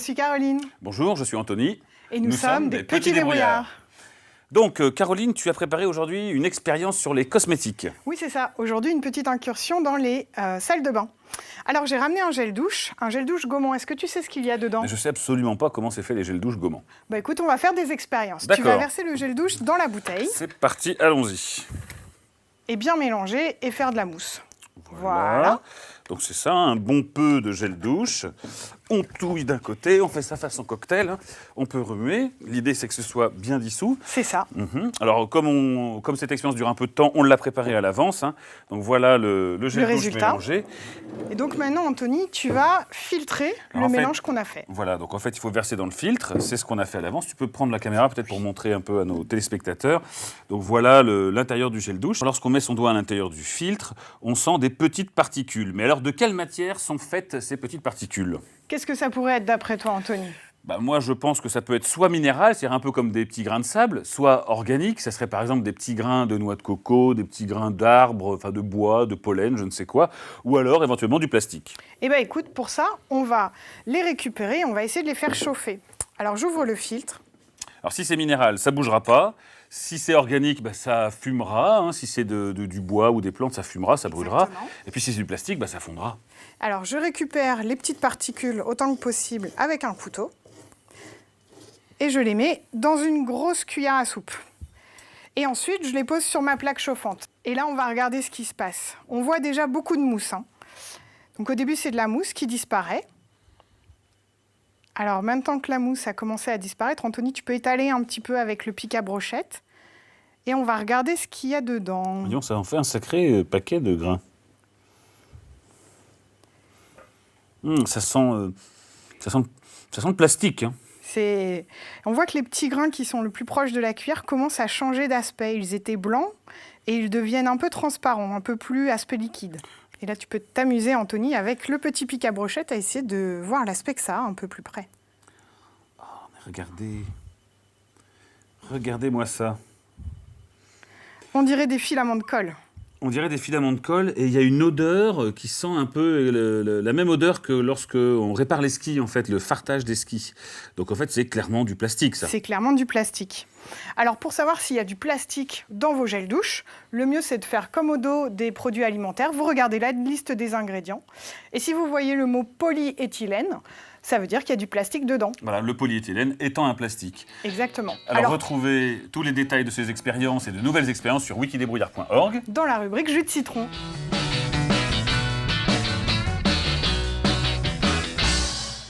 suis Caroline. Bonjour, je suis Anthony. Et nous sommes des petits débrouillards. Donc, Caroline, tu as préparé aujourd'hui une expérience sur les cosmétiques. Oui, c'est ça. Aujourd'hui, une petite incursion dans les salles de bain. Alors, j'ai ramené un gel douche gommant. Est-ce que tu sais ce qu'il y a dedans? Je ne sais absolument pas comment c'est fait les gels douche gommants. Bah écoute, on va faire des expériences. Tu D'accord. vas verser le gel douche dans la bouteille. C'est parti, allons-y. Et bien mélanger et faire de la mousse. Voilà. Donc c'est ça, un bon peu de gel douche. On touille d'un côté, on fait ça façon cocktail. On peut remuer. L'idée, c'est que ce soit bien dissous. C'est ça. Alors, comme cette expérience dure un peu de temps, on l'a préparé à l'avance. Donc voilà le gel douche mélangé. Et donc maintenant, Anthony, tu vas filtrer le mélange qu'on a fait. Voilà, donc en fait, il faut verser dans le filtre. C'est ce qu'on a fait à l'avance. Tu peux prendre la caméra peut-être pour montrer un peu à nos téléspectateurs. Donc voilà l'intérieur du gel douche. Lorsqu'on met son doigt à l'intérieur du filtre, on sent des petites particules. Mais alors, de quelle matière sont faites ces petites particules? Qu'est-ce que ça pourrait être d'après toi, Anthony? Moi, je pense que ça peut être soit minéral, c'est-à-dire un peu comme des petits grains de sable, soit organique, ça serait par exemple des petits grains de noix de coco, des petits grains d'arbres, enfin de bois, de pollen, je ne sais quoi, ou alors éventuellement du plastique. Eh bien écoute, pour ça, on va les récupérer, on va essayer de les faire chauffer. Alors j'ouvre le filtre. Alors si c'est minéral, ça ne bougera pas. Si c'est organique, ça fumera. Si c'est du bois ou des plantes, ça fumera, ça brûlera. Exactement. Et puis si c'est du plastique, ça fondra. Alors je récupère les petites particules autant que possible avec un couteau. Et je les mets dans une grosse cuillère à soupe. Et ensuite, je les pose sur ma plaque chauffante. Et là, on va regarder ce qui se passe. On voit déjà beaucoup de mousse. Donc au début, c'est de la mousse qui disparaît. Alors maintenant que la mousse a commencé à disparaître, Anthony, tu peux étaler un petit peu avec le pic à brochette. Et on va regarder ce qu'il y a dedans. Voyons, ça en fait un sacré paquet de grains. Ça sent le plastique. On voit que les petits grains qui sont le plus proches de la cuillère commencent à changer d'aspect. Ils étaient blancs et ils deviennent un peu transparents, un peu plus aspect liquide. Et là, tu peux t'amuser, Anthony, avec le petit pic à brochette à essayer de voir l'aspect que ça a un peu plus près. Oh, mais regardez-moi ça. On dirait des filaments de colle. On dirait des filaments de colle et il y a une odeur qui sent un peu la même odeur que lorsqu'on répare les skis, en fait, le fartage des skis. Donc en fait, c'est clairement du plastique, ça. C'est clairement du plastique. Alors pour savoir s'il y a du plastique dans vos gels douche, le mieux c'est de faire comme au dos des produits alimentaires. Vous regardez la liste des ingrédients et si vous voyez le mot polyéthylène, ça veut dire qu'il y a du plastique dedans. Voilà, le polyéthylène étant un plastique. Exactement. Alors retrouvez tous les détails de ces expériences et de nouvelles expériences sur wikidébrouillard.org. Dans la rubrique jus de citron.